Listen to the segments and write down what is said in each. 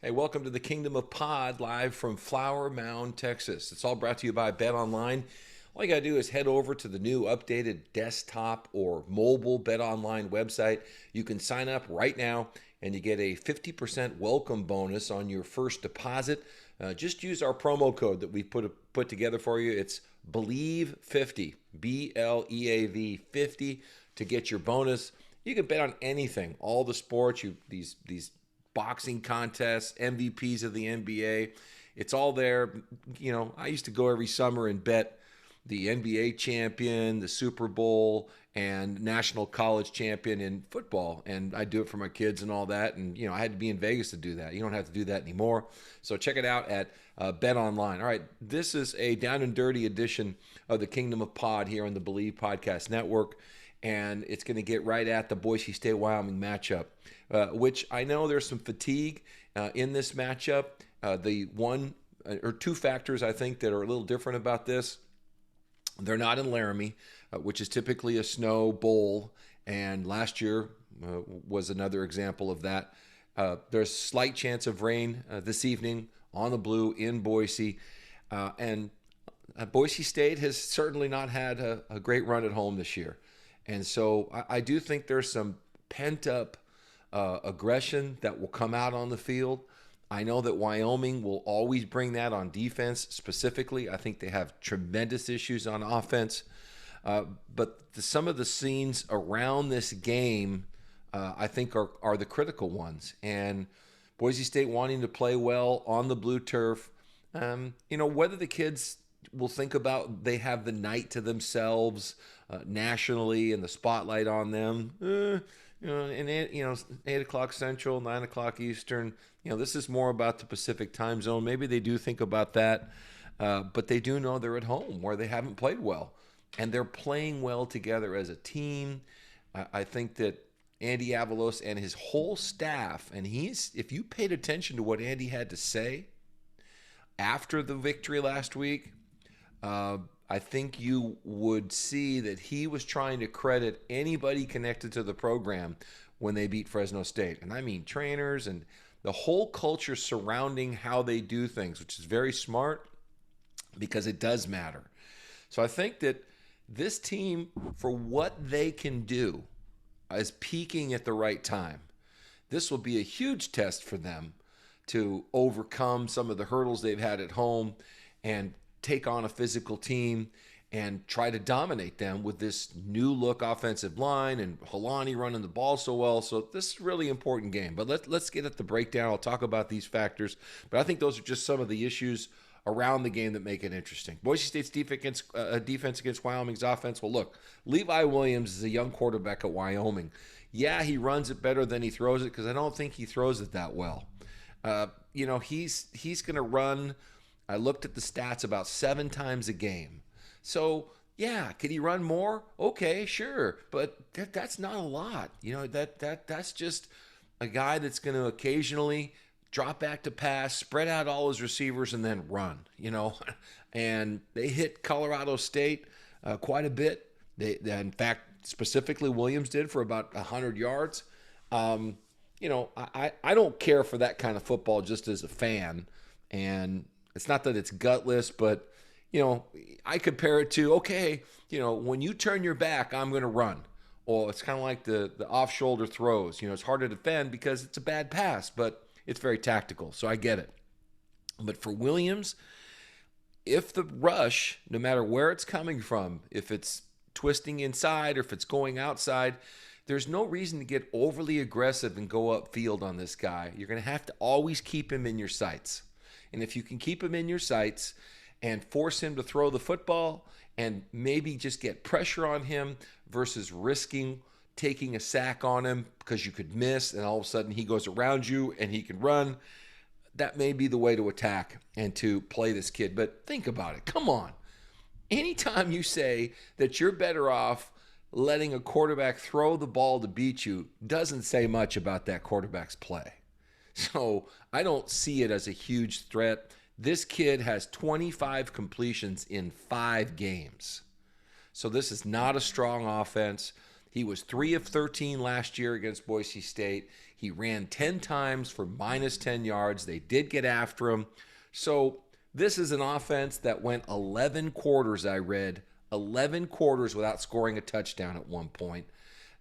Hey, welcome to the Kingdom of Pod live from Flower Mound, Texas. It's all brought to you by Bet Online. All you got to do is head over to the new updated desktop or mobile Bet Online website. You can sign up right now and you get a 50% welcome bonus on your first deposit. Just use our promo code that we put together for you. It's Believe50, BLEAV 50 to get your bonus. You can bet on anything, all the sports, these boxing contests, MVPs of the NBA. It's all there. You know, I used to go every summer and bet the NBA champion, the Super Bowl, and national college champion in football. And I do it for my kids and all that. And, you know, I had to be in Vegas to do that. You don't have to do that anymore. So check it out at Bet Online. All right, this is a down and dirty edition of the Kingdom of Pod here on the Believe Podcast Network. And it's going to get right at the Boise State, Wyoming matchup, which I know there's some fatigue in this matchup. The one or two factors I think that are a little different about this, they're not in Laramie, which is typically a snow bowl, and last year was another example of that. There's slight chance of rain this evening on the blue in Boise, and Boise State has certainly not had a great run at home this year. And so I do think there's some pent-up aggression that will come out on the field. I know that Wyoming will always bring that on defense specifically. I think they have tremendous issues on offense. But some of the scenes around this game, I think, are the critical ones. And Boise State wanting to play well on the blue turf. Whether the kids will think about they have the night to themselves nationally and the spotlight on them. 8 o'clock Central, 9 o'clock Eastern. This is more about the Pacific time zone. Maybe they do think about that, but they do know they're at home where they haven't played well, and they're playing well together as a team. I think that Andy Avalos and his whole staff, and if you paid attention to what Andy had to say after the victory last week, I think you would see that he was trying to credit anybody connected to the program when they beat Fresno State. And I mean trainers and the whole culture surrounding how they do things, which is very smart because it does matter. So I think that this team, for what they can do, is peaking at the right time. This will be a huge test for them to overcome some of the hurdles they've had at home and take on a physical team and try to dominate them with this new look offensive line and Helani running the ball so well. So this is a really important game. But let's get at the breakdown. I'll talk about these factors. But I think those are just some of the issues around the game that make it interesting. Boise State's defense against Wyoming's offense. Well, look, Levi Williams is a young quarterback at Wyoming. Yeah, he runs it better than he throws it because I don't think he throws it that well. He's going to run, I looked at the stats, about 7 times a game. So, yeah, could he run more? Okay, sure. But that's not a lot. That's just a guy that's going to occasionally drop back to pass, spread out all his receivers, and then run, And they hit Colorado State quite a bit. In fact, specifically Williams did for about 100 yards. I don't care for that kind of football just as a fan. And it's not that it's gutless, but, I compare it to, okay, when you turn your back, I'm going to run. Or it's kind of like the off-shoulder throws. It's hard to defend because it's a bad pass, but it's very tactical. So I get it. But for Williams, if the rush, no matter where it's coming from, if it's twisting inside or if it's going outside, there's no reason to get overly aggressive and go upfield on this guy. You're going to have to always keep him in your sights. And if you can keep him in your sights and force him to throw the football and maybe just get pressure on him versus risking taking a sack on him because you could miss and all of a sudden he goes around you and he can run, that may be the way to attack and to play this kid. But think about it. Come on. Anytime you say that you're better off letting a quarterback throw the ball to beat you doesn't say much about that quarterback's play. So I don't see it as a huge threat. This kid has 25 completions in 5 games. So this is not a strong offense. He was 3 of 13 last year against Boise State. He ran 10 times for minus 10 yards. They did get after him. So this is an offense that went 11 quarters, I read, 11 quarters without scoring a touchdown at one point.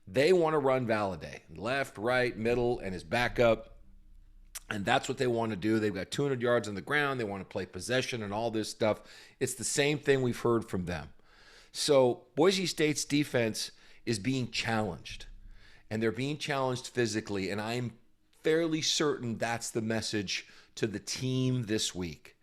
They want to run Valladay, left, right, middle, and his backup. And that's what they want to do. They've got 200 yards on the ground. They want to play possession and all this stuff. It's the same thing we've heard from them. So Boise State's defense is being challenged. And they're being challenged physically. And I'm fairly certain that's the message to the team this week.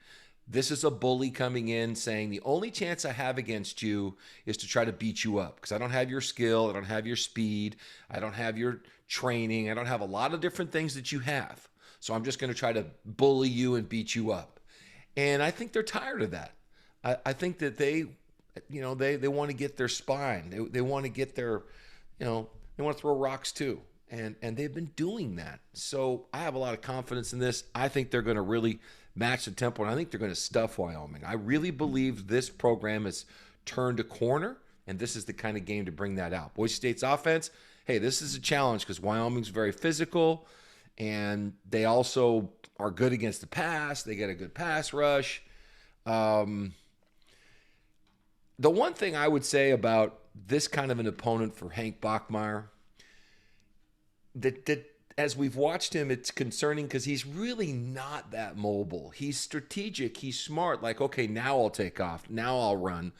This is a bully coming in saying the only chance I have against you is to try to beat you up because I don't have your skill, I don't have your speed, I don't have your training, I don't have a lot of different things that you have. So I'm just going to try to bully you and beat you up. And I think they're tired of that. I think that they want to get their spine. They want to get their, they want to throw rocks too. And they've been doing that. So I have a lot of confidence in this. I think they're going to really match the tempo, and I think they're going to stuff Wyoming. I really believe this program has turned a corner, and this is the kind of game to bring that out. Boise State's offense, hey, this is a challenge because Wyoming's very physical, and they also are good against the pass. They get a good pass rush. The one thing I would say about this kind of an opponent for Hank Bachmeier, that as we've watched him, it's concerning because he's really not that mobile. He's strategic. He's smart. Like, okay, now I'll take off. Now I'll run.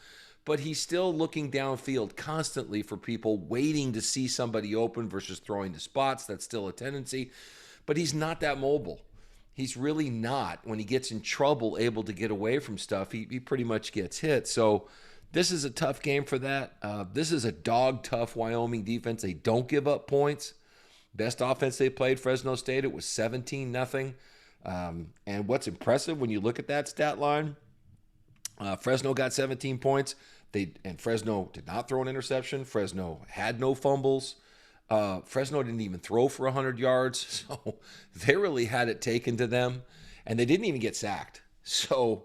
But he's still looking downfield constantly for people, waiting to see somebody open versus throwing to spots. That's still a tendency. But he's not that mobile. He's really not, when he gets in trouble, able to get away from stuff. He pretty much gets hit. So this is a tough game for that. This is a dog-tough Wyoming defense. They don't give up points. Best offense they played, Fresno State, it was 17-0. And what's impressive when you look at that stat line, Fresno got 17 points. And Fresno did not throw an interception. Fresno had no fumbles. Fresno didn't even throw for 100 yards. So they really had it taken to them. And they didn't even get sacked. So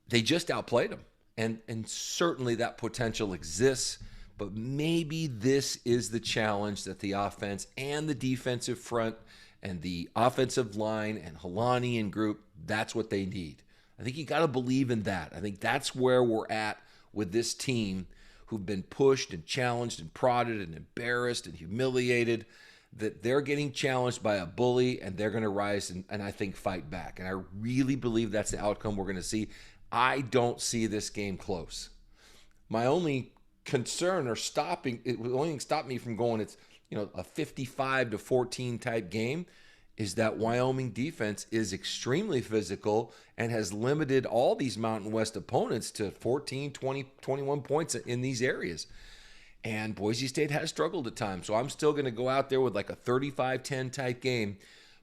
they just outplayed them. And certainly that potential exists. But maybe this is the challenge that the offense and the defensive front and the offensive line and Helani and group, that's what they need. I think you got to believe in that. I think that's where we're at with this team who've been pushed and challenged and prodded and embarrassed and humiliated, that they're getting challenged by a bully and they're going to rise and I think fight back. And I really believe that's the outcome we're going to see. I don't see this game close. My only concern or stopping, it will only stop me from going, it's a 55-14 type game, is that Wyoming defense is extremely physical and has limited all these Mountain West opponents to 14, 20, 21 points in these areas. And Boise State has struggled at times. So I'm still going to go out there with like a 35-10 type game,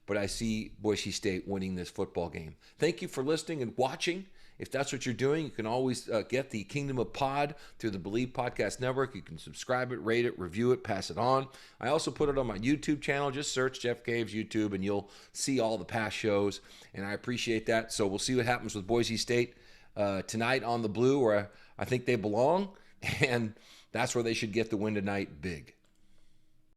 but I see Boise State winning this football game. Thank you for listening and watching. If that's what you're doing, you can always get the Kingdom of Pod through the Believe Podcast Network. You can subscribe it, rate it, review it, pass it on. I also put it on my YouTube channel. Just search Jeff Caves YouTube, and you'll see all the past shows, and I appreciate that. So we'll see what happens with Boise State tonight on the Blue, where I think they belong, and that's where they should get the win tonight big.